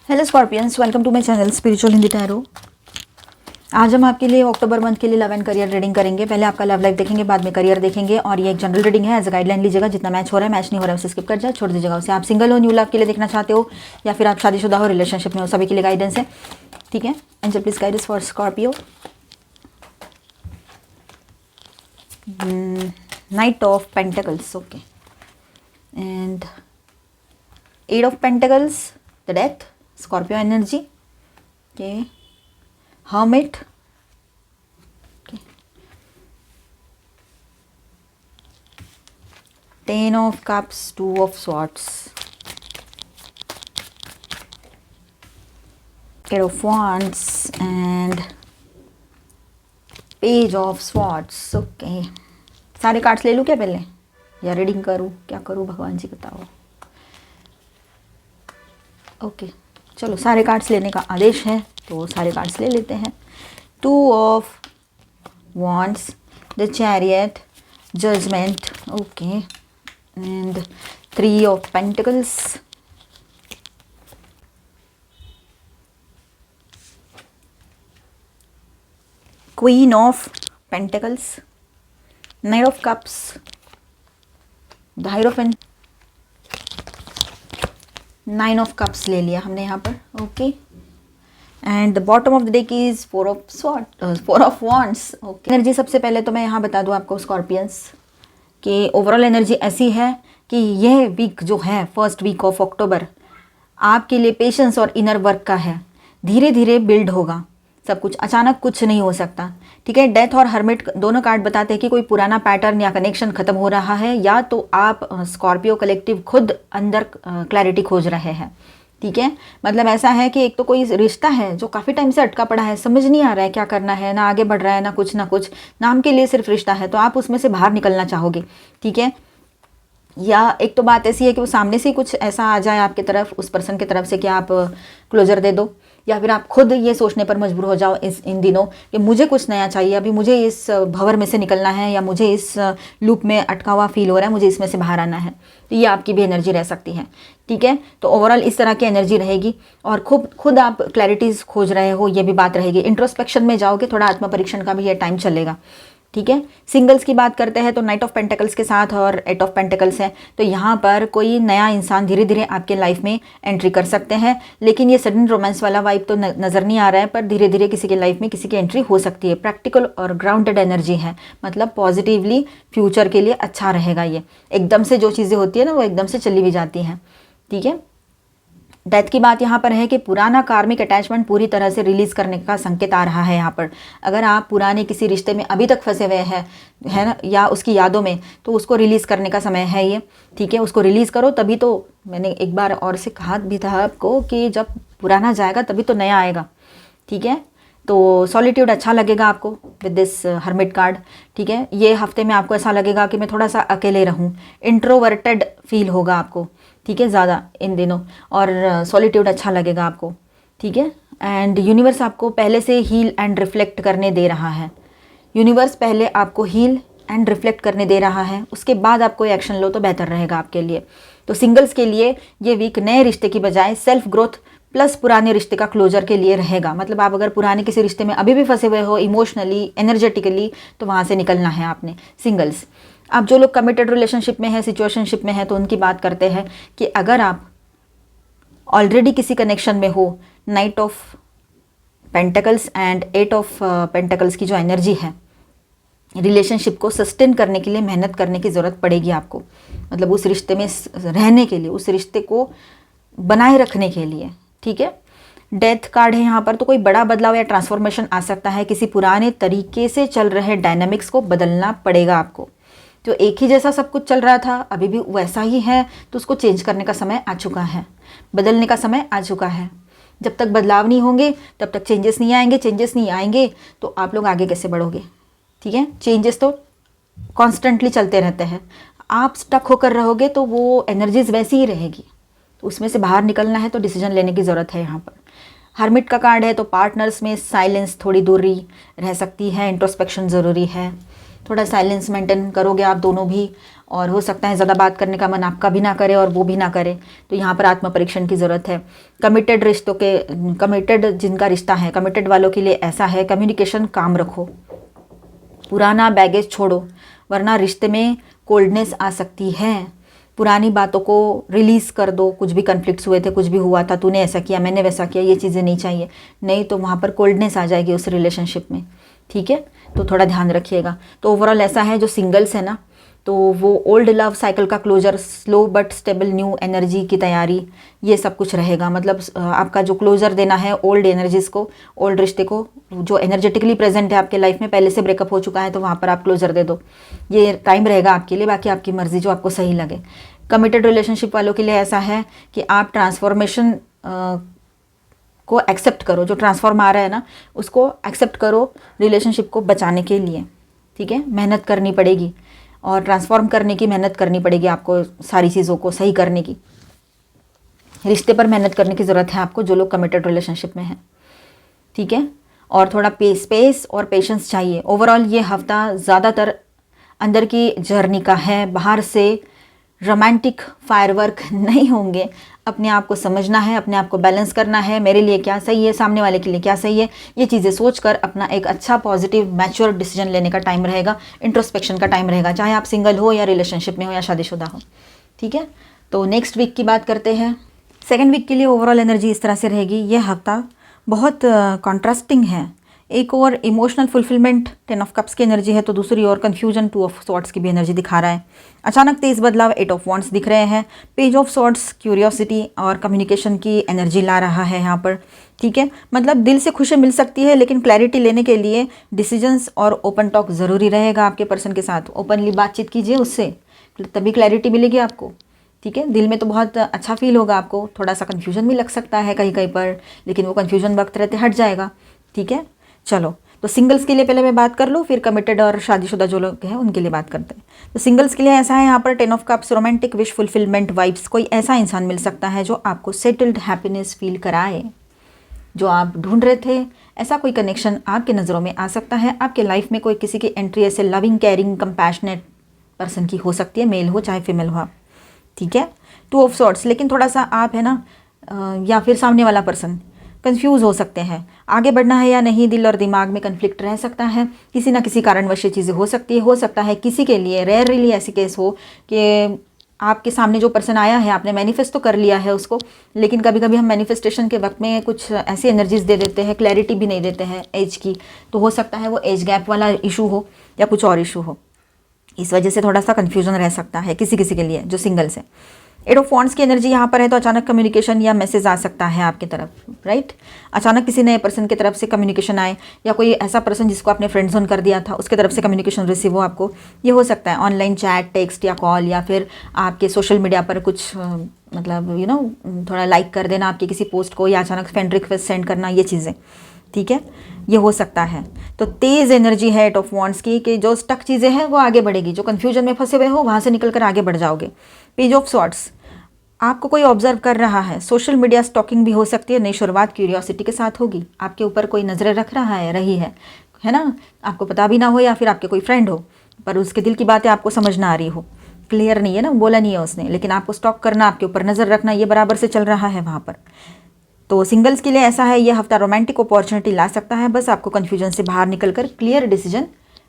Hello Scorpions, welcome to my channel spiritual Hindi tarot. आज हम आपके लिए अक्टूबर मंथ के लिए लव एंड करियर रीडिंग करेंगे। पहले आपका लव लाइफ देखेंगे, बाद में करियर देखेंगे। और ये एक जनरल रीडिंग है, एज अ गाइडलाइन लीजिएगा। जितना मैच हो रहा है, मैच नहीं हो रहा है उसे स्किप कर जाए, छोड़ दीजिएगा उसे। आप सिंगल हो, न्यू लव के लिए देखना चाहते हो, या फिर आप शादीशुदा हो, रिलेशनशिप में हो, सभी के लिए गाइडेंस है। ठीक है, angel please guide us for Scorpio. Knight of pentacles, okay, and eight of pentacles, the death, Scorpio energy, okay, hermit, okay, 10 of cups, 2 of swords, 8 of wands and page of swords, okay। सारे cards ले लूँ क्या पहले, या reading करूँ, क्या करूँ भगवान जी बताओ। ओके चलो, सारे कार्ड्स लेने का आदेश है तो सारे कार्ड्स ले लेते हैं। 2 of wands, the chariot, judgement, okay, and 3 of pentacles, queen of pentacles, knight of cups, the hierophant, 9 of cups ले लिया हमने यहाँ पर, okay. And the bottom of the deck is 4 of sword, 4 of wands, okay. Energy सबसे पहले तो मैं यहाँ बता दूँ आपको स्कॉर्पियंस कि ओवरऑल एनर्जी ऐसी है कि यह वीक जो है, फर्स्ट वीक ऑफ अक्टूबर, आपके लिए पेशेंस और इनर वर्क का है। धीरे धीरे बिल्ड होगा सब कुछ, अचानक कुछ नहीं हो सकता। ठीक है, डेथ और हर्मिट दोनों कार्ड बताते हैं कि कोई पुराना पैटर्न या कनेक्शन खत्म हो रहा है, या तो आप स्कॉर्पियो कलेक्टिव खुद अंदर क्लैरिटी खोज रहे हैं। ठीक है, मतलब ऐसा है कि एक तो कोई रिश्ता है जो काफ़ी टाइम से अटका पड़ा है, समझ नहीं आ रहा है क्या करना है, ना आगे बढ़ रहा है, ना कुछ नाम के लिए सिर्फ रिश्ता है, तो आप उसमें से बाहर निकलना चाहोगे। ठीक है, या एक तो बात ऐसी है कि वो सामने से कुछ ऐसा आ जाए आपकी तरफ, उस पर्सन की तरफ से कि आप क्लोजर दे दो, या फिर आप खुद ये सोचने पर मजबूर हो जाओ इन दिनों कि मुझे कुछ नया चाहिए, अभी मुझे इस भंवर में से निकलना है, या मुझे इस लूप में अटका हुआ फील हो रहा है, मुझे इसमें से बाहर आना है। तो ये आपकी भी एनर्जी रह सकती है। ठीक है, तो ओवरऑल इस तरह की एनर्जी रहेगी, और खुद आप क्लैरिटीज खोज रहे हो, ये भी बात रहेगी। इंट्रोस्पेक्शन में जाओगे, थोड़ा आत्म परीक्षण का भी ये टाइम चलेगा। ठीक है, सिंगल्स की बात करते हैं तो नाइट ऑफ पेंटिकल्स के साथ और 8 ऑफ पेंटिकल्स है, तो यहाँ पर कोई नया इंसान धीरे धीरे आपके लाइफ में एंट्री कर सकते हैं, लेकिन ये सडन रोमांस वाला वाइब तो नज़र नहीं आ रहा है, पर धीरे धीरे किसी के लाइफ में किसी की एंट्री हो सकती है। प्रैक्टिकल और ग्राउंडेड एनर्जी है, मतलब पॉजिटिवली फ्यूचर के लिए अच्छा रहेगा। ये एकदम से जो चीज़ें होती है ना, वो एकदम से चली भी जाती हैं। ठीक है, डेथ की बात यहाँ पर है कि पुराना कार्मिक अटैचमेंट पूरी तरह से रिलीज करने का संकेत आ रहा है यहाँ पर। अगर आप पुराने किसी रिश्ते में अभी तक फंसे हुए हैं, है ना, या उसकी यादों में, तो उसको रिलीज़ करने का समय है ये। ठीक है, उसको रिलीज़ करो, तभी तो मैंने एक बार और से कहा भी था आपको कि जब पुराना जाएगा तभी तो नया आएगा। ठीक है, तो सॉलिट्यूड अच्छा लगेगा आपको विद दिस हर्मिट कार्ड। ठीक है, ये हफ्ते में आपको ऐसा लगेगा कि मैं थोड़ा सा अकेले रहूं, इंट्रोवर्टेड फील होगा आपको। ठीक है, ज़्यादा इन दिनों, और सॉलिट्यूड अच्छा लगेगा आपको। ठीक है, एंड यूनिवर्स आपको पहले से हील एंड रिफ्लेक्ट करने दे रहा है। यूनिवर्स पहले आपको हील एंड रिफ्लेक्ट करने दे रहा है, उसके बाद आप कोई एक्शन लो तो बेहतर रहेगा आपके लिए। तो सिंगल्स के लिए ये वीक नए रिश्ते की बजाय सेल्फ ग्रोथ प्लस पुराने रिश्ते का क्लोजर के लिए रहेगा। मतलब आप अगर पुराने किसी रिश्ते में अभी भी फंसे हुए हो, इमोशनली, एनर्जेटिकली, तो वहाँ से निकलना है आपने। सिंगल्स, आप जो लोग कमिटेड रिलेशनशिप में है, सिचुएशनशिप में है, तो उनकी बात करते हैं कि अगर आप ऑलरेडी किसी कनेक्शन में हो, night of pentacles and 8 of pentacles की जो एनर्जी है, रिलेशनशिप को सस्टेन करने के लिए मेहनत करने की ज़रूरत पड़ेगी आपको। मतलब उस रिश्ते में रहने के लिए, उस रिश्ते को बनाए रखने के लिए। ठीक है, डेथ कार्ड है यहाँ पर, तो कोई बड़ा बदलाव या ट्रांसफॉर्मेशन आ सकता है। किसी पुराने तरीके से चल रहे डायनामिक्स को बदलना पड़ेगा आपको। जो एक ही जैसा सब कुछ चल रहा था, अभी भी वैसा ही है, तो उसको चेंज करने का समय आ चुका है, बदलने का समय आ चुका है। जब तक बदलाव नहीं होंगे तब तक चेंजेस नहीं आएंगे, चेंजेस नहीं आएंगे तो आप लोग आगे कैसे बढ़ोगे। ठीक है, चेंजेस तो कॉन्स्टेंटली चलते रहते हैं, आप स्टक होकर रहोगे तो वो एनर्जीज वैसी ही रहेगी। तो उसमें से बाहर निकलना है तो डिसीजन लेने की ज़रूरत है यहाँ पर। हर्मिट का कार्ड है, तो पार्टनर्स में साइलेंस, थोड़ी दूरी रह सकती है, इंट्रोस्पेक्शन ज़रूरी है, थोड़ा साइलेंस मेंटेन करोगे आप दोनों भी, और हो सकता है ज़्यादा बात करने का मन आपका भी ना करे और वो भी ना करे, तो यहाँ पर आत्म परीक्षण की ज़रूरत है। कमिटेड जिनका रिश्ता है, कमिटेड वालों के लिए ऐसा है, कम्युनिकेशन काम रखो, पुराना बैगेज छोड़ो, वरना रिश्ते में कोल्डनेस आ सकती है। पुरानी बातों को रिलीज़ कर दो, कुछ भी कन्फ्लिक्ट्स हुए थे, कुछ भी हुआ था, तूने ऐसा किया, मैंने वैसा किया, ये चीज़ें नहीं चाहिए, नहीं तो वहाँ पर कोल्डनेस आ जाएगी उस रिलेशनशिप में, ठीक है। तो थोड़ा ध्यान रखिएगा। तो ओवरऑल ऐसा है, जो सिंगल्स है ना, तो वो ओल्ड लव साइकिल का closure, slow but stable new energy की तैयारी, ये सब कुछ रहेगा। मतलब आपका जो क्लोजर देना है ओल्ड एनर्जीज़ को, ओल्ड रिश्ते को, जो एनर्जेटिकली प्रेजेंट है आपके लाइफ में, पहले से ब्रेकअप हो चुका है तो वहाँ पर आप क्लोजर दे दो, ये टाइम रहेगा आपके लिए। बाकी आपकी मर्ज़ी, जो आपको सही लगे। कमिटेड रिलेशनशिप वालों के लिए ऐसा है कि आप ट्रांसफॉर्मेशन को एक्सेप्ट करो, जो ट्रांसफॉर्म आ रहा है ना उसको एक्सेप्ट करो रिलेशनशिप को बचाने के लिए, ठीक है। मेहनत करनी पड़ेगी और ट्रांसफॉर्म करने की मेहनत करनी पड़ेगी आपको, सारी चीज़ों को सही करने की, रिश्ते पर मेहनत करने की ज़रूरत है आपको, जो लोग कमिटेड रिलेशनशिप में हैं, ठीक है। और थोड़ा स्पेस और पेशेंस चाहिए। ओवरऑल ये हफ्ता ज़्यादातर अंदर की जर्नी का है, बाहर से रोमांटिक फायरवर्क नहीं होंगे। अपने आप को समझना है, अपने आप को बैलेंस करना है, मेरे लिए क्या सही है, सामने वाले के लिए क्या सही है, ये चीज़ें सोचकर अपना एक अच्छा पॉजिटिव मैच्योर डिसीजन लेने का टाइम रहेगा, इंट्रोस्पेक्शन का टाइम रहेगा, चाहे आप सिंगल हो या रिलेशनशिप में हो या शादीशुदा हो, ठीक है। तो नेक्स्ट वीक की बात करते हैं। सेकेंड वीक के लिए ओवरऑल एनर्जी इस तरह से रहेगी। यह हफ्ता बहुत कॉन्ट्रास्टिंग है। एक और इमोशनल फुलफिलमेंट 10 ऑफ कप्स की एनर्जी है, तो दूसरी ओर कन्फ्यूजन 2 ऑफ सॉर्ट्स की भी एनर्जी दिखा रहा है। अचानक तेज बदलाव 8 ऑफ वॉन्ड्स दिख रहे हैं। पेज ऑफ सॉर्ट्स क्यूरियोसिटी और कम्युनिकेशन की एनर्जी ला रहा है यहाँ पर, ठीक है। मतलब दिल से खुशी मिल सकती है, लेकिन क्लैरिटी लेने के लिए डिसीजंस और ओपन टॉक ज़रूरी रहेगा आपके पर्सन के साथ। ओपनली बातचीत कीजिए उससे, तभी क्लैरिटी मिलेगी आपको, ठीक है। दिल में तो बहुत अच्छा फील होगा आपको, थोड़ा सा कन्फ्यूजन भी लग सकता है कहीं कहीं पर, लेकिन वो कन्फ्यूजन वक्त रहते हट जाएगा, ठीक है। चलो, तो सिंगल्स के लिए पहले मैं बात कर लूँ, फिर कमिटेड और शादीशुदा जो लोग हैं उनके लिए बात करते हैं। तो सिंगल्स के लिए ऐसा है यहाँ पर 10 of cups, romantic wish fulfilment vibes. कोई ऐसा इंसान मिल सकता है जो आपको सेटल्ड हैप्पीनेस फील कराए, जो आप ढूंढ रहे थे। ऐसा कोई कनेक्शन आपके नज़रों में आ सकता है। आपके लाइफ में कोई किसी की एंट्री ऐसे लविंग केयरिंग कंपैशनेट पर्सन की हो सकती है, मेल हो चाहे फीमेल हो, ठीक है। 2 ऑफ सॉर्ट्स, लेकिन थोड़ा सा आप है ना, या फिर सामने वाला पर्सन कंफ्यूज हो सकते हैं, आगे बढ़ना है या नहीं, दिल और दिमाग में कन्फ्लिक्ट रह सकता है, किसी ना किसी कारणवश ये चीज़ें हो सकती है। हो सकता है किसी के लिए रेयरली ऐसी केस हो कि आपके सामने जो पर्सन आया है, आपने मैनिफेस्ट तो कर लिया है उसको, लेकिन कभी कभी हम मैनिफेस्टेशन के वक्त में कुछ ऐसी एनर्जीज दे देते हैं, क्लैरिटी भी नहीं देते हैं एज की, तो हो सकता है वो एज गैप वाला इशू हो या कुछ और इशू हो, इस वजह से थोड़ा सा कन्फ्यूजन रह सकता है किसी किसी के लिए जो सिंगल्स है। 8 ऑफ वॉन्ड्स की एनर्जी यहाँ पर है, तो अचानक कम्युनिकेशन या मैसेज आ सकता है आपकी तरफ, राइट। अचानक किसी नए पर्सन की तरफ से कम्युनिकेशन आए, या कोई ऐसा पर्सन जिसको आपने फ्रेंड जोन कर दिया था उसकी तरफ से कम्युनिकेशन रिसीव हो आपको, ये हो सकता है। ऑनलाइन चैट, टेक्स्ट या कॉल, या फिर आपके सोशल मीडिया पर कुछ मतलब थोड़ा लाइक कर देना आपकी किसी पोस्ट को, या अचानक फ्रेंड रिक्वेस्ट सेंड करना, ये चीज़ें, ठीक है, ये हो सकता है। तो तेज़ एनर्जी है 8 ऑफ वॉन्ड्स की कि जो स्टक चीज़ें हैं वो आगे बढ़ेगी, जो कन्फ्यूजन में फंसे हुए हो वहाँ से निकल कर आगे बढ़ जाओगे। पेज ऑफ सॉर्ट्स, आपको कोई ऑब्जर्व कर रहा है, सोशल मीडिया स्टॉकिंग भी हो सकती है। नई शुरुआत क्यूरियोसिटी के साथ होगी, आपके ऊपर कोई नज़रें रख रहा है, रही है ना, आपको पता भी ना हो, या फिर आपके कोई फ्रेंड हो पर उसके दिल की बातें आपको समझ ना आ रही हो, क्लियर नहीं है ना, बोला नहीं है उसने, लेकिन आपको स्टॉक करना, आपके ऊपर नज़र रखना, ये बराबर से चल रहा है वहाँ पर। तो सिंगल्स के लिए ऐसा है, ये हफ्ता रोमांटिक अपॉर्चुनिटी ला सकता है, बस आपको कन्फ्यूजन से बाहर निकलकर क्लियर डिसीजन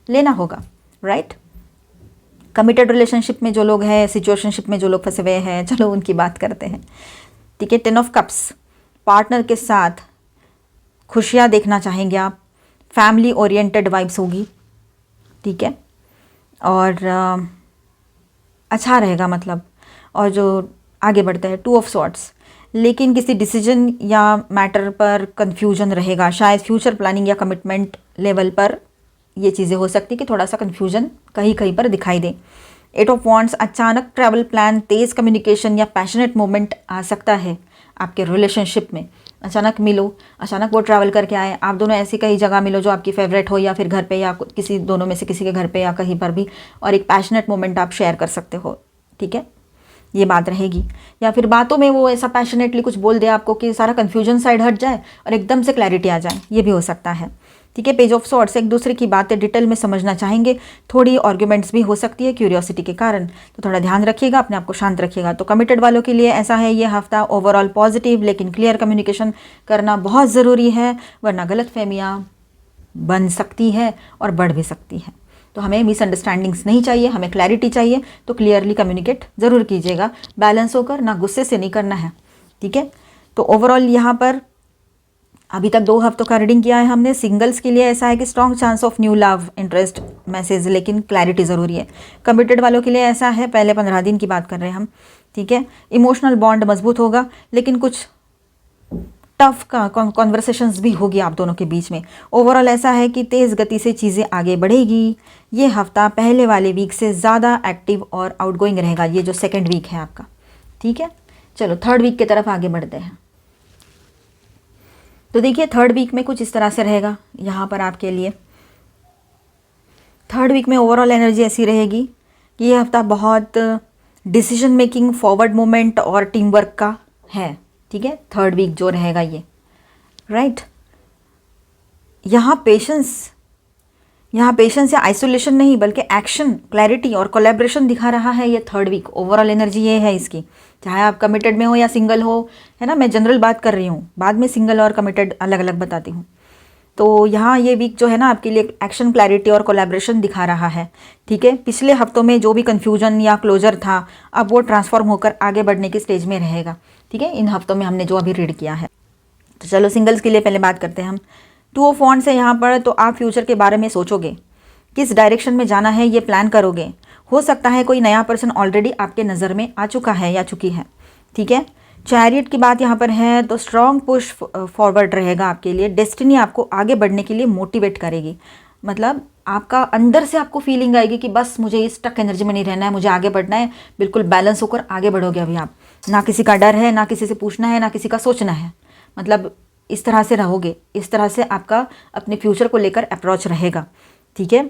लेना होगा, राइट। कमिटेड रिलेशनशिप में जो लोग हैं, सिचुएशनशिप में जो लोग फंसे हुए हैं, चलो उनकी बात करते हैं, ठीक है। 10 ऑफ कप्स, पार्टनर के साथ खुशियाँ देखना चाहेंगे आप, फैमिली ओरिएंटेड वाइब्स होगी, ठीक है, और अच्छा रहेगा मतलब, और जो आगे बढ़ते हैं 2 ऑफ सॉर्ट्स, लेकिन किसी डिसीजन या मैटर पर कंफ्यूजन रहेगा, शायद फ्यूचर प्लानिंग या कमिटमेंट लेवल पर ये चीज़ें हो सकती कि थोड़ा सा कंफ्यूजन कहीं कहीं पर दिखाई दे। 8 ऑफ वॉन्ड्स, अचानक ट्रैवल प्लान, तेज़ कम्युनिकेशन या पैशनेट मोमेंट आ सकता है आपके रिलेशनशिप में। अचानक मिलो, अचानक वो ट्रैवल करके आए, आप दोनों ऐसी कहीं जगह मिलो जो आपकी फेवरेट हो, या फिर घर पे, या किसी दोनों में से किसी के घर पे, या कहीं पर भी, और एक पैशनेट मोमेंट आप शेयर कर सकते हो, ठीक है, ये बात रहेगी। या फिर बातों में वो ऐसा पैशनेटली कुछ बोल दे आपको कि सारा कन्फ्यूजन साइड हट जाए और एकदम से क्लैरिटी आ जाए, ये भी हो सकता है, ठीक है। पेज ऑफ सॉर्ट्स, एक दूसरे की बातें डिटेल में समझना चाहेंगे, थोड़ी आर्ग्यूमेंट्स भी हो सकती है क्यूरियोसिटी के कारण, तो थोड़ा ध्यान रखिएगा, अपने आप को शांत रखिएगा। तो कमिटेड वालों के लिए ऐसा है ये हफ्ता ओवरऑल पॉजिटिव, लेकिन क्लियर कम्युनिकेशन करना बहुत ज़रूरी है, वरना गलतफहमियाँ बन सकती है और बढ़ भी सकती है। तो हमें मिसअंडरस्टैंडिंग्स नहीं चाहिए, हमें क्लैरिटी चाहिए, तो क्लियरली कम्युनिकेट ज़रूर कीजिएगा, बैलेंस होकर, ना गुस्से से नहीं करना है, ठीक है। तो ओवरऑल यहाँ पर अभी तक 2 हफ्तों का रीडिंग किया है हमने। सिंगल्स के लिए ऐसा है कि strong chance of new love interest message, लेकिन क्लैरिटी ज़रूरी है। कमिटेड वालों के लिए ऐसा है, पहले 15 दिन की बात कर रहे हैं हम, ठीक है। इमोशनल बॉन्ड मजबूत होगा, लेकिन कुछ टफ का कॉन्वर्सेशंस भी होगी आप दोनों के बीच में। ओवरऑल ऐसा है कि तेज़ गति से चीज़ें आगे बढ़ेगी। ये हफ्ता पहले वाले वीक से ज़्यादा एक्टिव और आउटगोइंग रहेगा, ये जो सेकेंड वीक है आपका, ठीक है। चलो थर्ड वीक की तरफ आगे बढ़ते हैं। तो देखिए थर्ड वीक में कुछ इस तरह से रहेगा यहाँ पर आपके लिए। थर्ड वीक में ओवरऑल एनर्जी ऐसी रहेगी कि ये हफ्ता बहुत डिसीजन मेकिंग, फॉरवर्ड मूवमेंट और टीम वर्क का है, ठीक है। थर्ड वीक जो रहेगा ये, राइट। यहाँ पेशेंस या आइसोलेशन नहीं, बल्कि एक्शन, क्लैरिटी और कोलैबोरेशन दिखा रहा है ये थर्ड वीक। ओवरऑल एनर्जी ये है इसकी, चाहे आप कमिटेड में हो या सिंगल हो, है ना। मैं जनरल बात कर रही हूँ, बाद में सिंगल और कमिटेड अलग अलग बताती हूँ। तो यहाँ ये वीक जो है ना आपके लिए एक्शन, क्लैरिटी और कोलैबोरेशन दिखा रहा है, ठीक है। पिछले हफ्तों में जो भी कन्फ्यूजन या क्लोजर था, अब वो ट्रांसफॉर्म होकर आगे बढ़ने की स्टेज में रहेगा, ठीक है। इन हफ्तों में हमने जो अभी रीड किया है। तो चलो सिंगल्स के लिए पहले बात करते हैं हम। 2 ऑफ वॉन्ड्स है यहाँ पर, तो आप फ्यूचर के बारे में सोचोगे, किस डायरेक्शन में जाना है ये प्लान करोगे। हो सकता है कोई नया पर्सन ऑलरेडी आपके नज़र में आ चुका है या चुकी है, ठीक है। चैरियट की बात यहाँ पर है, तो स्ट्रॉन्ग पुश फॉरवर्ड रहेगा आपके लिए। डेस्टिनी आपको आगे बढ़ने के लिए मोटिवेट करेगी, मतलब आपका अंदर से आपको फीलिंग आएगी कि बस मुझे इस स्टक एनर्जी में नहीं रहना है, मुझे आगे बढ़ना है। बिल्कुल बैलेंस होकर आगे बढ़ोगे अभी आप, ना किसी का डर है, ना किसी से पूछना है, ना किसी का सोचना है, मतलब इस तरह से रहोगे, इस तरह से आपका अपने फ्यूचर को लेकर अप्रोच रहेगा, ठीक है।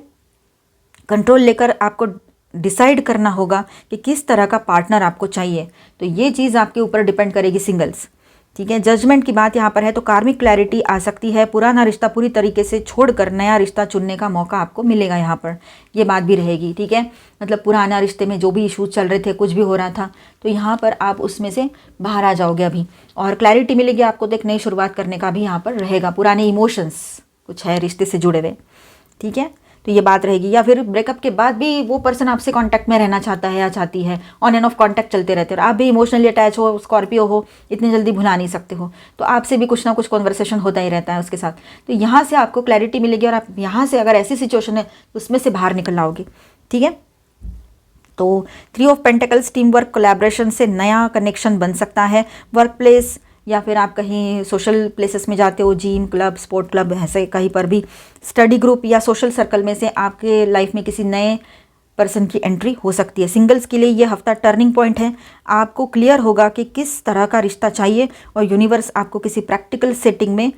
कंट्रोल लेकर आपको डिसाइड करना होगा कि किस तरह का पार्टनर आपको चाहिए, तो ये चीज़ आपके ऊपर डिपेंड करेगी सिंगल्स, ठीक है। जजमेंट की बात यहाँ पर है, तो कार्मिक क्लैरिटी आ सकती है। पुराना रिश्ता पूरी तरीके से छोड़कर नया रिश्ता चुनने का मौका आपको मिलेगा यहाँ पर, ये बात भी रहेगी, ठीक है। मतलब पुराना रिश्ते में जो भी इशूज़ चल रहे थे, कुछ भी हो रहा था, तो यहाँ पर आप उसमें से बाहर आ जाओगे अभी, और क्लैरिटी मिलेगी आपको, तो एक नई शुरुआत करने का भी यहाँ पर रहेगा। पुराने इमोशंस कुछ है रिश्ते से जुड़े हुए, ठीक है, तो ये बात रहेगी। या फिर ब्रेकअप के बाद भी वो पर्सन आपसे कांटेक्ट में रहना चाहता है या चाहती है, ऑन एंड ऑफ कांटेक्ट चलते रहते हैं, और आप भी इमोशनली अटैच हो, स्कॉर्पियो हो, इतनी जल्दी भुला नहीं सकते हो, तो आपसे भी कुछ ना कुछ कॉन्वर्सेशन होता ही रहता है उसके साथ। तो यहाँ से आपको क्लैरिटी मिलेगी, और आप यहाँ से अगर ऐसी सिचुएशन है तो उसमें से बाहर निकल आओगे, ठीक है। तो 3 of pentacles, team work, collaboration से नया कनेक्शन बन सकता है। वर्क प्लेस या फिर आप कहीं सोशल प्लेसेस में जाते हो, जिम, क्लब, स्पोर्ट क्लब, ऐसे कहीं पर भी, स्टडी ग्रुप या सोशल सर्कल में से आपके लाइफ में किसी नए पर्सन की एंट्री हो सकती है। सिंगल्स के लिए ये हफ्ता टर्निंग पॉइंट है, आपको क्लियर होगा कि किस तरह का रिश्ता चाहिए, और यूनिवर्स आपको किसी प्रैक्टिकल सेटिंग में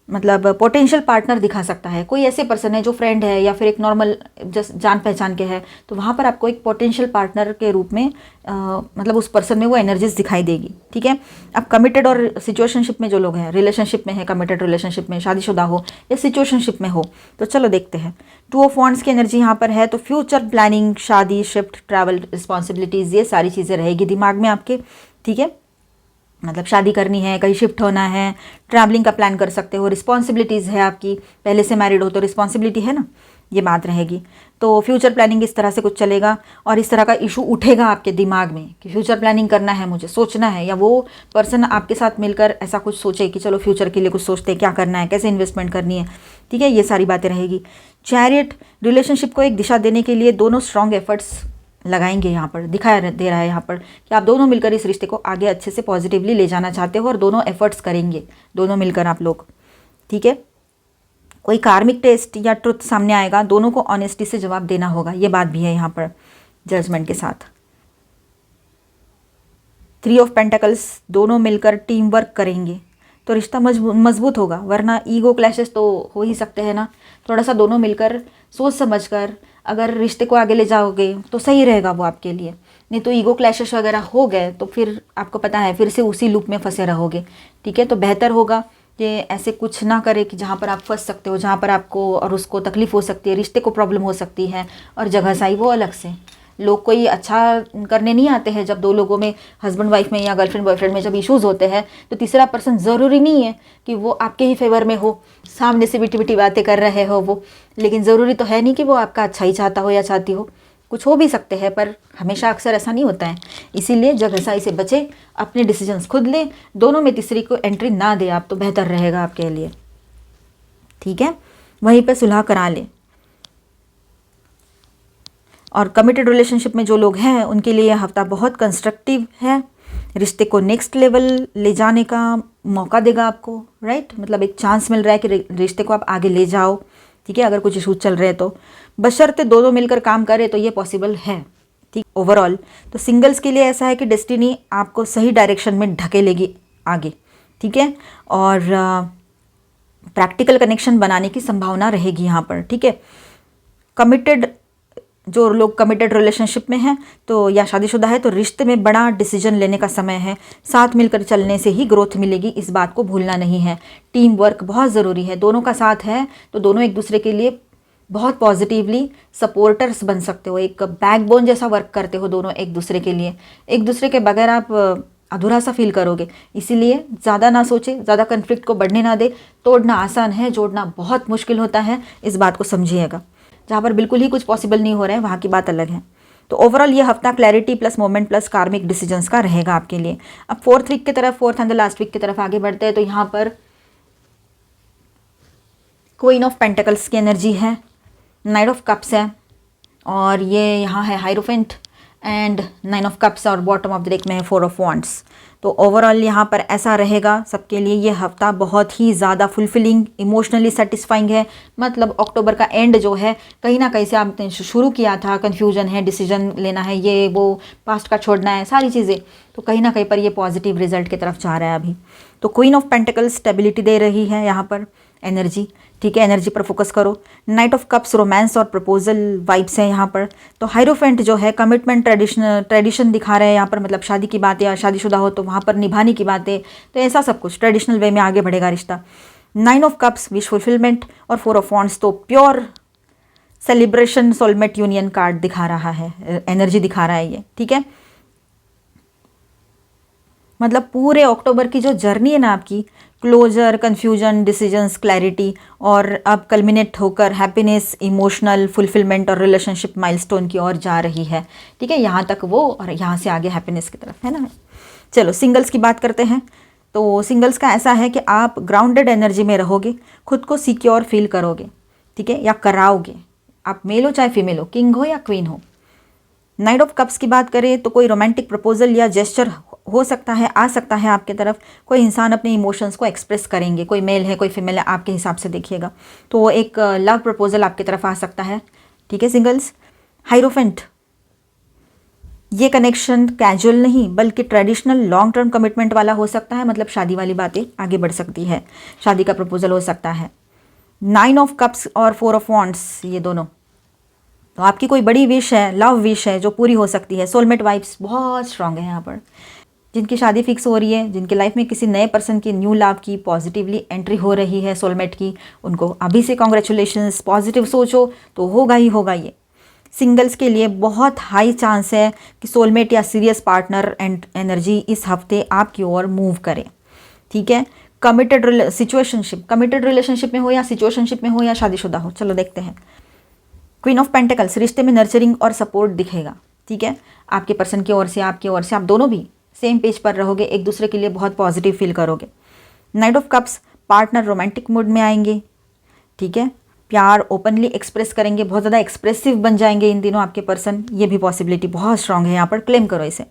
मतलब पोटेंशियल पार्टनर दिखा सकता है। कोई ऐसे पर्सन है जो फ्रेंड है या फिर एक नॉर्मल जस्ट जान पहचान के है, तो वहाँ पर आपको एक पोटेंशियल पार्टनर के रूप में मतलब उस पर्सन में वो एनर्जीज दिखाई देगी, ठीक है। अब कमिटेड और सिचुएशनशिप में जो लोग हैं, रिलेशनशिप में है, कमिटेड रिलेशनशिप में, शादीशुदा हो या सिचुएशनशिप में हो, तो चलो देखते हैं। 2 ऑफ वॉन्ड्स की एनर्जी यहाँ पर है, तो फ्यूचर प्लानिंग, शादी, शिफ्ट, ट्रैवल, रिस्पॉन्सिबिलिटीज़, ये सारी चीज़ें रहेगी दिमाग में आपके, ठीक है। मतलब शादी करनी है, कहीं शिफ्ट होना है, ट्रैवलिंग का प्लान कर सकते हो, रिस्पॉन्सिबिलिटीज़ है आपकी, पहले से मैरिड हो तो रिस्पॉन्सिबिलिटी है ना, ये बात रहेगी। तो फ्यूचर प्लानिंग इस तरह से कुछ चलेगा, और इस तरह का इशू उठेगा आपके दिमाग में कि फ्यूचर प्लानिंग करना है, मुझे सोचना है, या वो पर्सन आपके साथ मिलकर ऐसा कुछ सोचे कि चलो फ्यूचर के लिए कुछ सोचते हैं, क्या करना है, कैसे इन्वेस्टमेंट करनी है, ठीक है, ये सारी बातें रहेगी। चैरियट, रिलेशनशिप को एक दिशा देने के लिए दोनों स्ट्रॉन्ग एफर्ट्स लगाएंगे, यहाँ पर दिखाया दे रहा है यहाँ पर कि आप दोनों मिलकर इस रिश्ते को आगे अच्छे से पॉजिटिवली ले जाना चाहते हो, और दोनों एफर्ट्स करेंगे, दोनों मिलकर आप लोग, ठीक है। कोई कार्मिक टेस्ट या ट्रुथ सामने आएगा, दोनों को ऑनेस्टी से जवाब देना होगा, ये बात भी है यहाँ पर जजमेंट के साथ। 3 ऑफ पेंटिकल्स, दोनों मिलकर टीम वर्क करेंगे तो रिश्ता मजबूत होगा, वरना ईगो क्लैशेस तो हो ही सकते हैं ना। थोड़ा सा दोनों मिलकर सोच समझकर अगर रिश्ते को आगे ले जाओगे तो सही रहेगा वो आपके लिए, नहीं तो ईगो क्लैशेस वगैरह हो गए तो फिर आपको पता है फिर से उसी लूप में फंसे रहोगे, ठीक है। तो बेहतर होगा कि ऐसे कुछ ना करे कि जहाँ पर आप फंस सकते हो, जहाँ पर आपको और उसको तकलीफ़ हो सकती है, रिश्ते को प्रॉब्लम हो सकती है। और जगहसाई वो अलग से, लोग कोई अच्छा करने नहीं आते हैं। जब दो लोगों में, हस्बैंड वाइफ में या गर्लफ्रेंड बॉयफ्रेंड में जब इश्यूज़ होते हैं, तो तीसरा पर्सन ज़रूरी नहीं है कि वो आपके ही फेवर में हो, सामने से बिटी बिटी बातें कर रहे हो वो, लेकिन ज़रूरी तो है नहीं कि वो आपका अच्छा ही चाहता हो या चाहती हो। कुछ हो भी सकते हैं, पर हमेशा अक्सर ऐसा नहीं होता है। इसीलिए जगहसाई से बचे, अपने डिसीजंस खुद ले, दोनों में तीसरी को एंट्री ना दे आप, तो बेहतर रहेगा आपके लिए। ठीक है, वहीं पे सुलह करा ले। और कमिटेड रिलेशनशिप में जो लोग हैं उनके लिए यह हफ्ता बहुत कंस्ट्रक्टिव है, रिश्ते को नेक्स्ट लेवल ले जाने का मौका देगा आपको, राइट। मतलब एक चांस मिल रहा है कि रिश्ते को आप आगे ले जाओ। ठीक है, अगर कुछ इशूज चल रहे हैं तो बशर्ते दोनों मिलकर काम करें तो ये पॉसिबल है। ठीक, ओवरऑल तो सिंगल्स के लिए ऐसा है कि डेस्टिनी आपको सही डायरेक्शन में ढकेलेगी आगे। ठीक है, और प्रैक्टिकल कनेक्शन बनाने की संभावना रहेगी यहाँ पर। ठीक है, कमिटेड, जो लोग कमिटेड रिलेशनशिप में हैं तो या शादीशुदा है, तो रिश्ते में बड़ा डिसीजन लेने का समय है। साथ मिलकर चलने से ही ग्रोथ मिलेगी, इस बात को भूलना नहीं है। टीम वर्क बहुत ज़रूरी है, दोनों का साथ है तो दोनों एक दूसरे के लिए बहुत पॉजिटिवली सपोर्टर्स बन सकते हो, एक बैकबोन जैसा वर्क करते हो दोनों एक दूसरे के लिए। एक दूसरे के बगैर आप अधूरा सा फील करोगे। इसीलिए ज़्यादा ना सोचे, ज़्यादा कन्फ्लिक्ट को बढ़ने ना दे। तोड़ना आसान है, जोड़ना बहुत मुश्किल होता है, इस बात को समझिएगा। जहाँ पर बिल्कुल ही कुछ पॉसिबल नहीं हो रहा है वहाँ की बात अलग है। तो ओवरऑल ये हफ्ता clarity plus moment plus karmic decisions का रहेगा आपके लिए। अब फोर्थ वीक की तरफ, fourth and the last week की तरफ आगे बढ़ते हैं, तो यहाँ पर क्वीन ऑफ पेंटिकल्स की एनर्जी है, नाइट ऑफ कप्स है, और ये यहाँ है हाइरोफेंट एंड 9 ऑफ कप्स, और बॉटम ऑफ द डेक में है 4 ऑफ वॉन्ड्स। तो ओवरऑल यहाँ पर ऐसा रहेगा सबके लिए ये हफ्ता बहुत ही ज़्यादा फुलफिलिंग, इमोशनली सेटिस्फाइंग है। मतलब अक्टूबर का एंड जो है, कहीं ना कहीं से आपने शुरू किया था, कन्फ्यूजन है, डिसीजन लेना है, ये वो, पास्ट का छोड़ना है, सारी चीज़ें, तो कहीं ना कहीं पर ये पॉजिटिव रिजल्ट की तरफ जा रहा है अभी। तो क्वीन ऑफ पेंटिकल्स स्टेबिलिटी दे रही है यहाँ पर एनर्जी। ठीक है, एनर्जी पर फोकस करो। नाइट ऑफ कप्स रोमांस और प्रपोजल वाइब्स हैं यहाँ पर। तो हाइरोफेंट जो है कमिटमेंट, ट्रेडिशन दिखा रहे हैं यहाँ पर, मतलब शादी की बात, या शादीशुदा हो तो वहाँ पर निभाने की बातें, तो ऐसा सब कुछ ट्रेडिशनल वे में आगे बढ़ेगा रिश्ता। 9 ऑफ कप्स विश फुलफिलमेंट, और 4 ऑफ वॉन्ड्स तो pure celebration, soulmate union card दिखा रहा है, एनर्जी दिखा रहा है ये। ठीक है, मतलब पूरे अक्टूबर की जो जर्नी है ना आपकी, क्लोजर, कन्फ्यूजन, डिसीजंस, क्लैरिटी, और अब कल्मिनेट होकर हैप्पीनेस, इमोशनल फुलफिलमेंट और रिलेशनशिप माइलस्टोन की ओर जा रही है। ठीक है, यहाँ तक वो, और यहाँ से आगे हैप्पीनेस की तरफ, है ना। चलो सिंगल्स की बात करते हैं। तो सिंगल्स का ऐसा है कि आप ग्राउंडेड एनर्जी में रहोगे, खुद को सिक्योर फील करोगे। ठीक है, या कराओगे, आप मेल हो चाहे फीमेल हो, किंग हो या क्वीन हो। नाइट ऑफ कप्स की बात करें तो कोई रोमांटिक प्रपोजल या जेस्चर हो सकता है, आ सकता है आपके तरफ। कोई इंसान अपने इमोशंस को एक्सप्रेस करेंगे, कोई मेल है कोई फीमेल है, आपके हिसाब से देखिएगा, तो वो एक लव प्रपोजल आपकी तरफ आ सकता है। ठीक है सिंगल्स। हाइरोफेंट, ये कनेक्शन कैजुअल नहीं बल्कि ट्रेडिशनल लॉन्ग टर्म कमिटमेंट वाला हो सकता है, मतलब शादी वाली बातें आगे बढ़ सकती है, शादी का प्रपोजल हो सकता है। 9 ऑफ कप्स और 4 ऑफ वॉन्ड्स, ये दोनों, तो आपकी कोई बड़ी विश है, लव विश है जो पूरी हो सकती है। सोलमेट वाइब्स बहुत स्ट्रांग है यहाँ पर। जिनकी शादी फिक्स हो रही है, जिनके लाइफ में किसी नए पर्सन की, न्यू लव की पॉजिटिवली एंट्री हो रही है सोलमेट की, उनको अभी से कॉन्ग्रेचुलेशंस, पॉजिटिव सोचो तो होगा ही होगा ये। सिंगल्स के लिए बहुत हाई चांस है कि सोलमेट या सीरियस पार्टनर एंड एनर्जी इस हफ्ते आपकी ओर मूव करे। ठीक है, कमिटेड सिचुएशनशिप, कमिटेड रिलेशनशिप में हो या सिचुएशनशिप में हो या शादीशुदा हो, चलो देखते हैं। क्वीन ऑफ पेंटिकल्स, रिश्ते में नर्चरिंग और सपोर्ट दिखेगा। ठीक है, आपके पर्सन की ओर से, आपकी ओर से, आप दोनों भी सेम पेज पर रहोगे, एक दूसरे के लिए बहुत पॉजिटिव फील करोगे। Night of cups, partner romantic mood में आएंगे। ठीक है, प्यार ओपनली एक्सप्रेस करेंगे, बहुत ज़्यादा एक्सप्रेसिव बन जाएंगे इन दिनों आपके पर्सन, ये भी पॉसिबिलिटी बहुत स्ट्रांग है यहाँ पर, क्लेम करो इसे।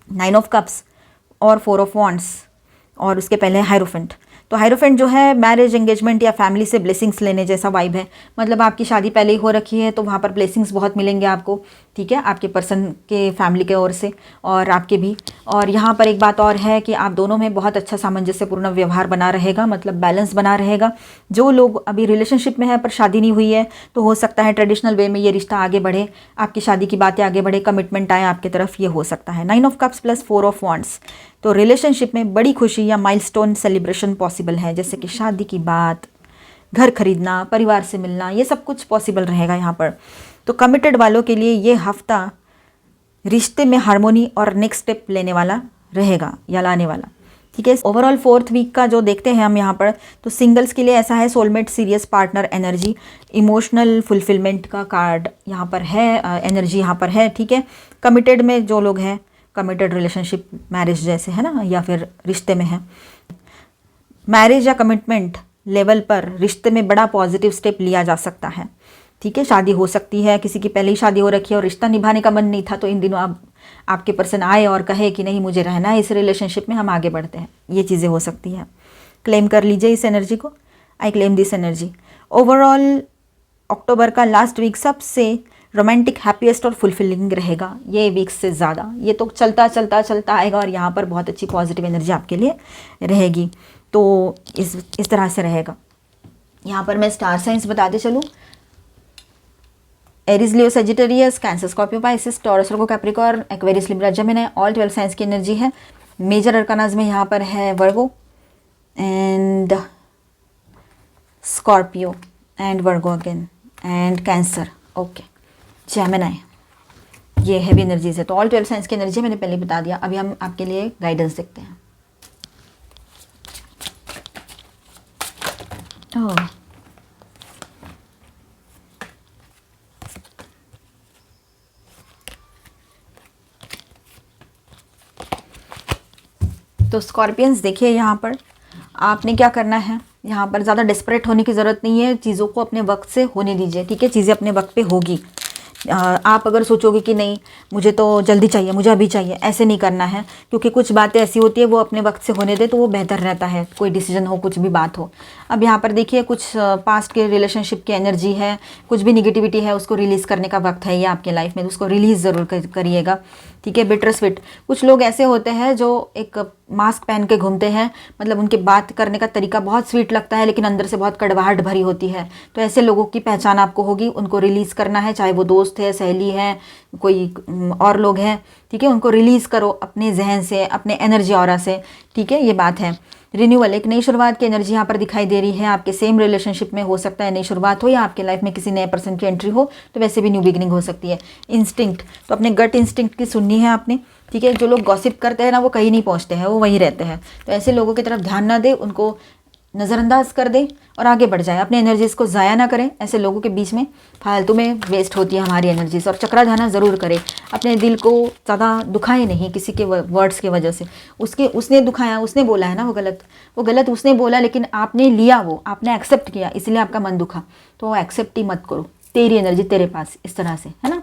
9 ऑफ कप्स और 4 ऑफ वॉन्ड्स, और उसके पहले हाइरोफेंट। तो हाइरोफेंट जो है मैरिज, एंगेजमेंट या फैमिली से ब्लेसिंग्स लेने जैसा वाइब है। मतलब आपकी शादी पहले ही हो रखी है तो वहाँ पर ब्लेसिंग्स बहुत मिलेंगे आपको, ठीक है, आपके पर्सन के फैमिली के ओर से और आपके भी। और यहाँ पर एक बात और है कि आप दोनों में बहुत अच्छा सामंजस्यपूर्ण व्यवहार बना रहेगा, मतलब बैलेंस बना रहेगा। जो लोग अभी रिलेशनशिप में है पर शादी नहीं हुई है, तो हो सकता है ट्रेडिशनल वे में ये रिश्ता आगे बढ़े, आपकी शादी की बातें आगे बढ़े, कमिटमेंट आए आपकी तरफ, ये हो सकता है। 9 of cups plus 4 of wands, तो रिलेशनशिप में बड़ी खुशी या माइलस्टोन सेलिब्रेशन पॉसिबल है, जैसे कि शादी की बात, घर खरीदना, परिवार से मिलना, ये सब कुछ पॉसिबल रहेगा यहाँ पर। तो कमिटेड वालों के लिए ये हफ्ता रिश्ते में हार्मोनी और नेक्स्ट स्टेप लेने वाला रहेगा या लाने वाला, ठीक है। ओवरऑल 4th वीक का जो देखते हैं हम यहाँ पर, तो सिंगल्स के लिए ऐसा है, soulmate, serious partner energy, emotional fulfilment का कार्ड यहाँ पर है, एनर्जी यहाँ पर है, ठीक है। कमिटेड में जो लोग हैं, कमिटेड रिलेशनशिप, मैरिज जैसे है ना, या फिर रिश्ते में है, मैरिज या कमिटमेंट लेवल पर रिश्ते में बड़ा पॉजिटिव स्टेप लिया जा सकता है, ठीक है। शादी हो सकती है, किसी की पहले ही शादी हो रखी है और रिश्ता निभाने का मन नहीं था, तो इन दिनों आप आपके पर्सन आए और कहे कि नहीं मुझे रहना है इस रिलेशनशिप में, हम आगे बढ़ते हैं, ये चीज़ें हो सकती हैं। क्लेम कर लीजिए इस एनर्जी को, I claim this energy. Overall October का लास्ट वीक सबसे रोमांटिक, हैप्पीएस्ट और फुलफिलिंग रहेगा ये वीक से ज़्यादा। ये तो चलता चलता चलता आएगा और यहाँ पर बहुत अच्छी पॉजिटिव एनर्जी आपके लिए रहेगी। तो इस तरह से रहेगा। यहाँ पर मैं स्टार साइंस बताते चलूँ, Aries, Leo, Sagittarius, Cancer, Scorpio, Pisces, Taurus, Virgo, Capricorn, Aquarius, Libra, Gemini, all 12 science की एनर्जी है। मेजर अरकानाज में यहाँ पर है Virgo and Scorpio and Virgo again and Cancer, okay, Gemini, ये हैवी एनर्जीज है। तो ऑल 12 साइंस की एनर्जी मैंने पहले बता दिया। अभी हम आपके लिए गाइडेंस देखते हैं। ओह, तो स्कॉर्पियंस देखिए, यहाँ पर आपने क्या करना है, यहाँ पर ज़्यादा डेस्परेट होने की ज़रूरत नहीं है, चीज़ों को अपने वक्त से होने दीजिए, ठीक है। चीज़ें अपने वक्त पे होगी। आप अगर सोचोगे कि नहीं मुझे तो जल्दी चाहिए, मुझे अभी चाहिए, ऐसे नहीं करना है, क्योंकि कुछ बातें ऐसी होती है वो अपने वक्त से होने दे तो वो बेहतर रहता है, कोई डिसीजन हो, कुछ भी बात हो। अब यहाँ पर देखिए कुछ पास्ट के रिलेशनशिप की एनर्जी है, कुछ भी निगेटिविटी है उसको रिलीज़ करने का वक्त है ये आपके लाइफ में, तो उसको रिलीज़ ज़रूर करिएगा, ठीक है। बिटर स्वीट, कुछ लोग ऐसे होते हैं जो एक मास्क पहन के घूमते हैं, मतलब उनके बात करने का तरीका बहुत स्वीट लगता है लेकिन अंदर से बहुत कड़वाहट भरी होती है, तो ऐसे लोगों की पहचान आपको होगी, उनको रिलीज़ करना है, चाहे वो दोस्त है, सहेली है, कोई और लोग हैं, ठीक है। उनको रिलीज़ करो अपने जहन से, अपने एनर्जी ऑरा से, ठीक है, ये बात है। रिन्यूअल, एक नई शुरुआत की एनर्जी यहाँ पर दिखाई दे रही है। आपके सेम रिलेशनशिप में हो सकता है नई शुरुआत हो, या आपके लाइफ में किसी नए पर्सन की एंट्री हो, तो वैसे भी न्यू बिगिनिंग हो सकती है। इंस्टिंक्ट, तो अपने गट इंस्टिंक्ट की सुननी है आपने, ठीक है। जो लोग गॉसिप करते हैं ना वो कहीं नहीं पहुँचते हैं, वो वहीं रहते हैं, तो ऐसे लोगों की तरफ ध्यान ना दे, उनको नज़रअंदाज कर दें और आगे बढ़ जाए, अपने एनर्जीज़ को ज़ाया ना करें। ऐसे लोगों के बीच में फालतू में वेस्ट होती है हमारी एनर्जीज। और चक्राधाना ज़रूर करें, अपने दिल को ज़्यादा दुखाए नहीं किसी के वर्ड्स की वजह से। उसने दुखाया, उसने बोला है ना वो गलत उसने बोला, लेकिन आपने लिया, वो आपने एक्सेप्ट किया, इसलिए आपका मन दुखा, तो वो एक्सेप्ट ही मत करो, तेरी एनर्जी तेरे पास, इस तरह से, है ना।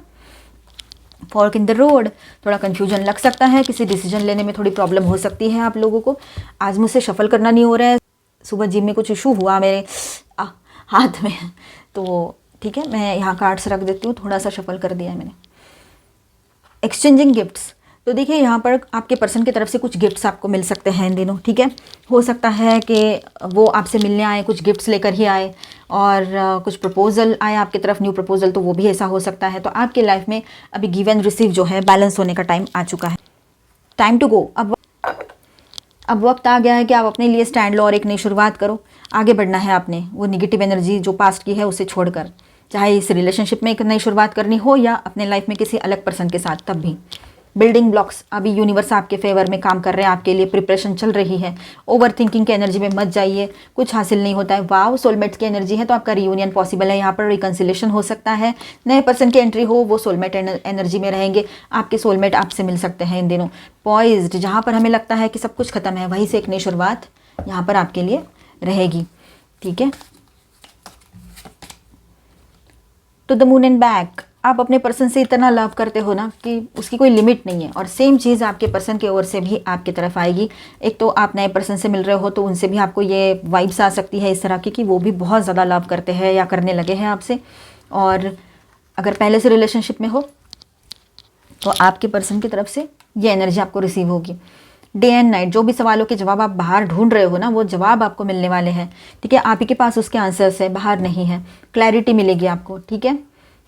फॉर्क इन द रोड, थोड़ा कन्फ्यूजन लग सकता है, किसी डिसीजन लेने में थोड़ी प्रॉब्लम हो सकती है आप लोगों को। आज मुझसे शफल करना नहीं हो रहा है, सुबह जिम में कुछ इशू हुआ मेरे हाथ में, तो ठीक है मैं यहाँ कार्ड्स रख देती हूँ, थोड़ा सा शफल कर दिया है मैंने। एक्सचेंजिंग गिफ्ट्स, तो देखिए यहाँ पर आपके पर्सन की तरफ से कुछ गिफ्ट्स आपको मिल सकते हैं इन दिनों, ठीक है। हो सकता है कि वो आपसे मिलने आए, कुछ गिफ्ट्स लेकर ही आए, और कुछ प्रपोजल आए आपकी तरफ, न्यू प्रपोजल, तो वो भी ऐसा हो सकता है। तो आपके लाइफ में अभी गिव एंड रिसीव जो है बैलेंस होने का टाइम आ चुका है, टाइम टू गो। अब वक्त आ गया है कि आप अपने लिए स्टैंड लो और एक नई शुरुआत करो, आगे बढ़ना है आपने। वो निगेटिव एनर्जी जो पास्ट की है उसे छोड़कर, चाहे इस रिलेशनशिप में एक नई शुरुआत करनी हो या अपने लाइफ में किसी अलग पर्सन के साथ, तब भी। बिल्डिंग ब्लॉक्स, अभी यूनिवर्स आपके फेवर में काम कर रहे हैं, आपके लिए प्रिपरेशन चल रही है। ओवर थिंकिंग की एनर्जी में मत जाइए, कुछ हासिल नहीं होता है। वाव, सोलमेट्स की एनर्जी है तो आपका रियूनियन पॉसिबल है, यहाँ पर रिकन्सिलेशन हो सकता है, नए पर्सन की एंट्री हो, वो सोलमेट एनर्जी में रहेंगे, आपके सोलमेट आपसे मिल सकते हैं इन दिनों। पॉइज्ड, जहाँ पर हमें लगता है कि सब कुछ खत्म है, वहीं से एक नई शुरुआत यहाँ पर आपके लिए रहेगी, ठीक है। To the moon and back, आप अपने पर्सन से इतना लव करते हो ना कि उसकी कोई लिमिट नहीं है, और सेम चीज़ आपके पर्सन की ओर से भी आपकी तरफ आएगी। एक तो आप नए पर्सन से मिल रहे हो तो उनसे भी आपको ये वाइब्स आ सकती है इस तरह की कि वो भी बहुत ज़्यादा लव करते हैं या करने लगे हैं आपसे। और अगर पहले से रिलेशनशिप में हो तो आपके पर्सन की तरफ से ये एनर्जी आपको रिसीव होगी। डे एंड नाइट जो भी सवालों के जवाब आप बाहर ढूंढ रहे हो ना, वो जवाब आपको मिलने वाले हैं। ठीक है, आप ही के पास उसके आंसर्स है, बाहर नहीं है। क्लैरिटी मिलेगी आपको। ठीक है,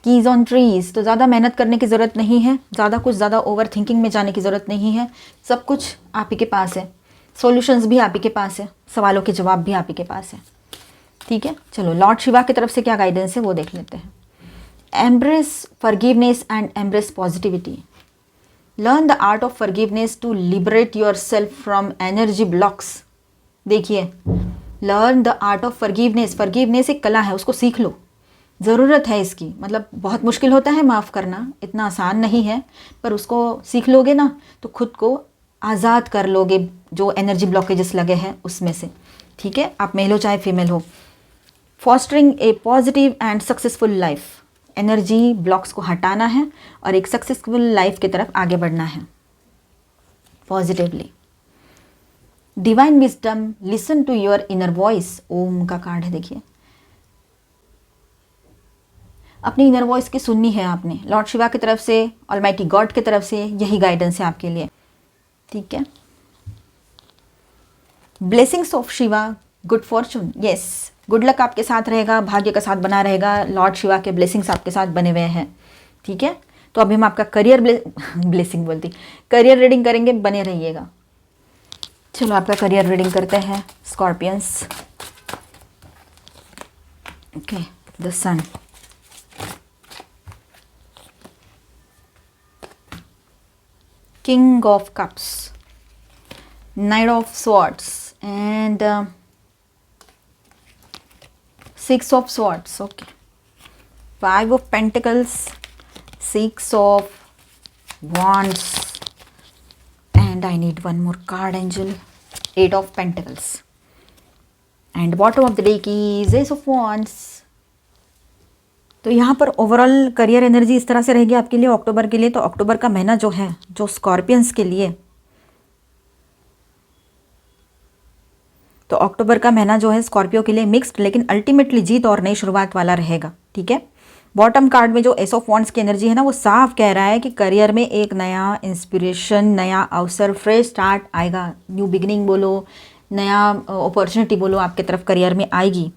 कीज ऑन ट्रीज, तो ज़्यादा मेहनत करने की ज़रूरत नहीं है, ज़्यादा ओवर थिंकिंग में जाने की ज़रूरत नहीं है। सब कुछ आप ही के पास है, सॉल्यूशंस भी आप ही के पास है, सवालों के जवाब भी आप ही के पास है। ठीक है, चलो लॉर्ड शिवा की तरफ से क्या गाइडेंस है वो देख लेते हैं। Embrace forgiveness and embrace positivity. Learn the art of forgiveness to liberate yourself from energy blocks. देखिए, learn the art of forgiveness, forgiveness एक कला है, उसको सीख लो, ज़रूरत है इसकी। मतलब बहुत मुश्किल होता है माफ़ करना, इतना आसान नहीं है, पर उसको सीख लोगे ना तो खुद को आज़ाद कर लोगे जो एनर्जी ब्लॉकेजेस लगे हैं उसमें से। ठीक है, आप मेल हो चाहे फीमेल हो। Fostering A positive and successful life, energy blocks को हटाना है और एक सक्सेसफुल लाइफ की तरफ आगे बढ़ना है positively. Divine wisdom, listen to your inner voice, Om का कार्ड है देखिए। अपनी इनर वॉइस की सुननी है आपने, लॉर्ड शिवा की तरफ से, ऑलमाइटी गॉड की तरफ से यही गाइडेंस है आपके लिए। ठीक है, blessings of Shiva, good Fortune, yes, good luck आपके साथ रहेगा, भाग्य का साथ बना रहेगा। लॉर्ड शिवा के ब्लेसिंग्स आपके साथ बने हुए हैं। ठीक है, तो अभी हम आपका करियर ब्लेसिंग बोलती, करियर रीडिंग करेंगे, बने रहिएगा। चलो आपका करियर रीडिंग करते हैं Scorpions. Okay, the sun, King of Cups, Knight of Swords and Six of Swords. Okay, Five of Pentacles, Six of Wands, and I need one more card, Angel. Eight of Pentacles, and bottom of the deck is Ace of Wands. तो यहाँ पर overall career energy इस तरह से रहेगी आपके लिए अक्टूबर के लिए। तो अक्टूबर का महीना जो है, जो स्कॉर्पियंस के लिए, तो अक्टूबर का महीना जो है स्कॉर्पियो के लिए मिक्स्ड लेकिन अल्टीमेटली जीत और नई शुरुआत वाला रहेगा। ठीक है, बॉटम कार्ड में जो एस ऑफ वॉन्ड्स की एनर्जी है ना, वो साफ कह रहा है कि करियर में एक नया इंस्पिरेशन, नया अवसर, फ्रेश स्टार्ट आएगा। न्यू बिगिनिंग बोलो, नया अपॉर्चुनिटी बोलो, आपके तरफ करियर में आएगी।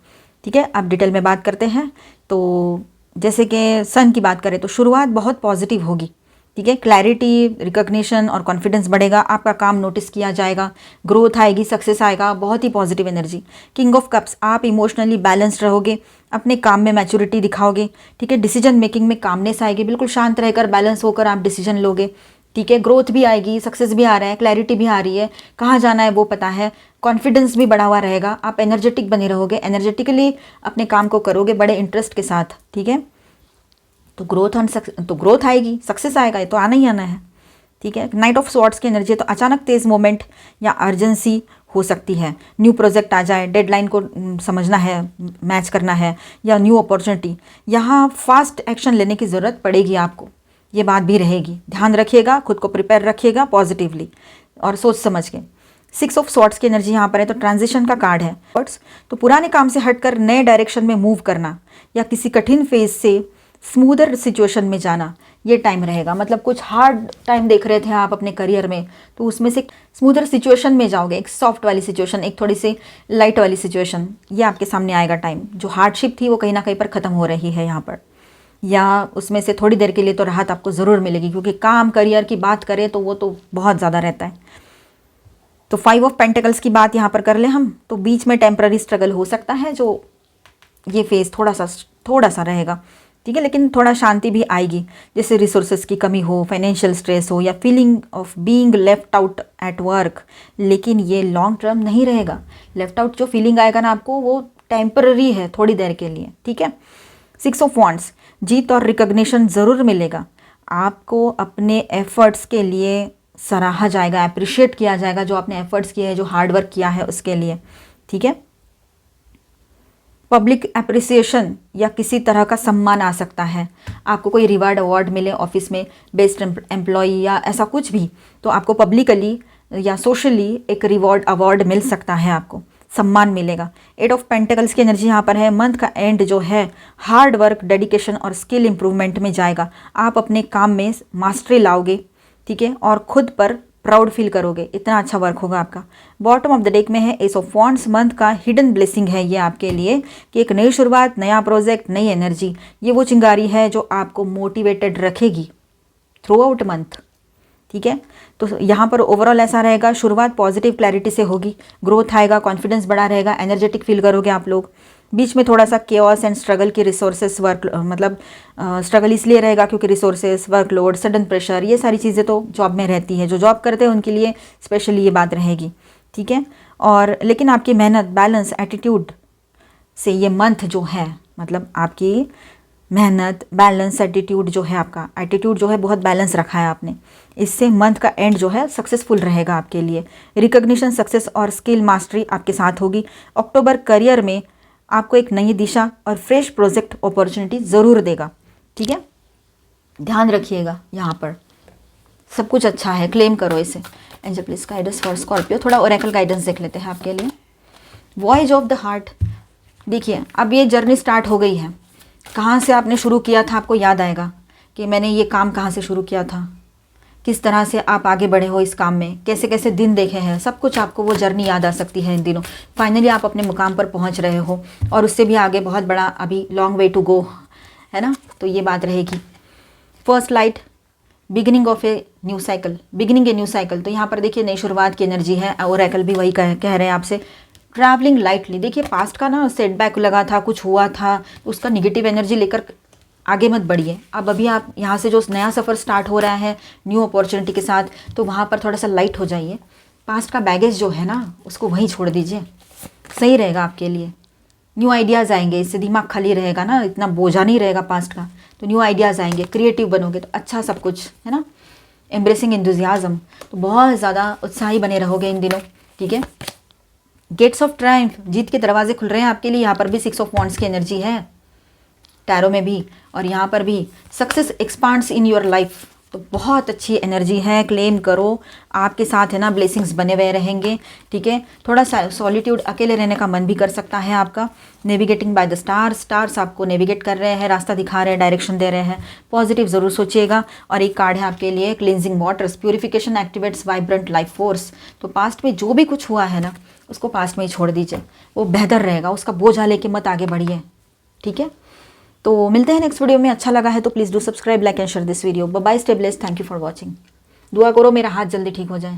ठीक है, अब डिटेल में बात करते हैं। तो जैसे कि सन की बात करें तो शुरुआत बहुत पॉजिटिव होगी। ठीक है, क्लैरिटी, रिकॉग्निशन और कॉन्फिडेंस बढ़ेगा, आपका काम नोटिस किया जाएगा, ग्रोथ आएगी, सक्सेस आएगा, बहुत ही positive energy. King of cups, आप इमोशनली बैलेंस्ड रहोगे, अपने काम में मैच्योरिटी दिखाओगे। ठीक है, डिसीजन मेकिंग में कामनेस आएगी, बिल्कुल शांत रहकर बैलेंस होकर आप डिसीजन लोगे। ठीक है, ग्रोथ भी आएगी, सक्सेस भी आ रहा है, क्लैरिटी भी आ रही है, कहाँ जाना है वो पता है, कॉन्फिडेंस भी बढ़ा हुआ रहेगा, आप एनर्जेटिक बने रहोगे, एनर्जेटिकली अपने काम को करोगे बड़े इंटरेस्ट के साथ। ठीक है, तो ग्रोथ आएगी, सक्सेस आएगा, ये तो आना ही आना है। ठीक है, नाइट ऑफ स्वॉर्ड्स की एनर्जी है, तो अचानक तेज मोमेंट या अर्जेंसी हो सकती है, न्यू प्रोजेक्ट आ जाए, डेडलाइन को समझना है, मैच करना है, या न्यू अपॉर्चुनिटी, यहाँ फास्ट एक्शन लेने की ज़रूरत पड़ेगी आपको, ये बात भी रहेगी। ध्यान रखिएगा, खुद को प्रिपेयर रखिएगा पॉजिटिवली और सोच समझ के। सिक्स ऑफ स्वॉर्ड्स की एनर्जी यहाँ पर है, तो ट्रांजिशन का कार्ड है। तो पुराने काम से हटकर नए डायरेक्शन में मूव करना या किसी कठिन फेज से स्मूदर सिचुएशन में जाना, ये टाइम रहेगा। मतलब कुछ हार्ड टाइम देख रहे थे आप अपने करियर में, तो उसमें से स्मूदर सिचुएशन में जाओगे, एक सॉफ्ट वाली सिचुएशन, एक थोड़ी सी लाइट वाली सिचुएशन, ये आपके सामने आएगा टाइम। जो हार्डशिप थी वो कहीं ना कहीं पर ख़त्म हो रही है यहाँ पर, या उसमें से थोड़ी देर के लिए तो राहत आपको ज़रूर मिलेगी, क्योंकि काम करियर की बात करें तो वो तो बहुत ज़्यादा रहता है। तो फाइव ऑफ पेंटिकल्स की बात यहाँ पर कर ले हम, तो बीच में टेम्पररी स्ट्रगल हो सकता है, जो ये फेज़ थोड़ा सा रहेगा। ठीक है, लेकिन थोड़ा शांति भी आएगी, जैसे रिसोर्सेज की कमी हो, फाइनेंशियल स्ट्रेस हो, या feeling of being left out at work, लेकिन ये लॉन्ग टर्म नहीं रहेगा। लेफ्ट आउट जो फीलिंग आएगा ना आपको, वो टेम्पररी है, थोड़ी देर के लिए। ठीक है, सिक्स ऑफ वॉन्ड्स, जीत और रिकॉग्निशन ज़रूर मिलेगा आपको, अपने एफर्ट्स के लिए सराहा जाएगा, अप्रिशिएट किया जाएगा, जो आपने एफर्ट्स किए हैं, जो हार्डवर्क किया है उसके लिए। ठीक है, पब्लिक अप्रिसिएशन या किसी तरह का सम्मान आ सकता है, आपको कोई रिवार्ड अवार्ड मिले ऑफिस में, बेस्ट एम्प्लॉई या ऐसा कुछ भी, तो आपको पब्लिकली या सोशली एक रिवॉर्ड अवार्ड मिल सकता है आपको। सम्मान मिलेगा। 8 ऑफ पेंटिकल्स की एनर्जी यहाँ पर है। मंथ का एंड जो है हार्ड वर्क, डेडिकेशन और स्किल इंप्रूवमेंट में जाएगा। आप अपने काम में मास्टरी लाओगे, ठीक है, और खुद पर प्राउड फील करोगे, इतना अच्छा वर्क होगा आपका। बॉटम ऑफ द डेक में है एस ऑफ वॉन्ड्स। मंथ का हिडन ब्लेसिंग है ये आपके लिए कि एक नई शुरुआत, नया प्रोजेक्ट, नई एनर्जी, ये वो चिंगारी है जो आपको मोटिवेटेड रखेगी थ्रू आउट मंथ, ठीक है। तो यहाँ पर ओवरऑल ऐसा रहेगा, शुरुआत पॉजिटिव क्लैरिटी से होगी, ग्रोथ आएगा, कॉन्फिडेंस बढ़ा रहेगा, एनर्जेटिक फील करोगे आप लोग। बीच में थोड़ा सा केओस एंड स्ट्रगल की रिसोर्सेस वर्क, मतलब स्ट्रगल इसलिए रहेगा क्योंकि रिसोर्सेस, वर्कलोड, सडन प्रेशर, ये सारी चीज़ें तो जॉब में रहती है। जो जॉब करते हैं उनके लिए स्पेशली ये बात रहेगी, ठीक है। और लेकिन आपकी मेहनत, बैलेंस, एटीट्यूड से ये मंथ जो है, मतलब आपकी मेहनत, बैलेंस, एटीट्यूड जो है, आपका एटीट्यूड जो है बहुत बैलेंस रखा है आपने, इससे मंथ का एंड जो है सक्सेसफुल रहेगा आपके लिए। रिकॉग्निशन, सक्सेस और स्किल मास्टरी आपके साथ होगी। अक्टूबर करियर में आपको एक नई दिशा और फ्रेश प्रोजेक्ट अपॉर्चुनिटी ज़रूर देगा, ठीक है। ध्यान रखिएगा, यहाँ पर सब कुछ अच्छा है, क्लेम करो इसे। Angel please guidance for Scorpio. थोड़ा ओरेकल गाइडेंस देख लेते हैं आपके लिए। वॉयज ऑफ द हार्ट, देखिए अब ये जर्नी स्टार्ट हो गई है। कहाँ से आपने शुरू किया था, आपको याद आएगा कि मैंने ये काम कहाँ से शुरू किया था, किस तरह से आप आगे बढ़े हो इस काम में, कैसे कैसे दिन देखे हैं, सब कुछ आपको वो जर्नी याद आ सकती है इन दिनों। फाइनली आप अपने मुकाम पर पहुंच रहे हो और उससे भी आगे बहुत बड़ा अभी लॉन्ग वे टू गो है ना, तो ये बात रहेगी। First light, beginning of a new cycle, beginning a new cycle, तो यहाँ पर देखिए नई शुरुआत की एनर्जी है। और ओरेकल भी वही कह रहे हैं आपसे, ट्रैवलिंग लाइटली। देखिए पास्ट का ना सेटबैक लगा था, कुछ हुआ था, उसका निगेटिव एनर्जी लेकर आगे मत बढ़िए। अब अभी आप यहाँ से जो नया सफ़र स्टार्ट हो रहा है न्यू अपॉर्चुनिटी के साथ, तो वहाँ पर थोड़ा सा लाइट हो जाइए। पास्ट का बैगेज जो है ना उसको वहीं छोड़ दीजिए, सही रहेगा आपके लिए। न्यू आइडियाज़ आएंगे, इससे दिमाग खाली रहेगा ना, इतना बोझा नहीं रहेगा पास्ट का, तो न्यू आइडियाज़ आएंगे, क्रिएटिव बनोगे तो अच्छा सब कुछ है ना। एम्ब्रेसिंग एंथुजियाज्म, तो बहुत ज़्यादा उत्साही बने रहोगे इन दिनों, ठीक है। गेट्स ऑफ ट्रायम्फ, जीत के दरवाजे खुल रहे हैं आपके लिए। यहाँ पर भी 6 ऑफ वॉन्ड्स की एनर्जी है टैरो में भी, और यहाँ पर भी success expands in your life, तो बहुत अच्छी एनर्जी है। क्लेम करो, आपके साथ है ना ब्लेसिंग्स बने हुए रहेंगे, ठीक है। थोड़ा सा सॉलिट्यूड, अकेले रहने का मन भी कर सकता है आपका। Navigating by the stars, stars आपको नेविगेट कर रहे हैं, रास्ता दिखा रहे हैं, डायरेक्शन दे रहे हैं। पॉजिटिव ज़रूर सोचिएगा। और एक कार्ड है आपके लिए, cleansing waters, purification activates vibrant life force, तो पास्ट में जो भी कुछ हुआ है ना उसको पास्ट में ही छोड़ दीजिए, वो बेहतर रहेगा। उसका बोझा लेके मत आगे बढ़िए, ठीक है। तो मिलते हैं नेक्स्ट वीडियो में। अच्छा लगा है तो please do subscribe, like and share this video. Bye bye, stay blessed, thank you for watching. दुआ करो मेरा हाथ जल्दी ठीक हो जाए।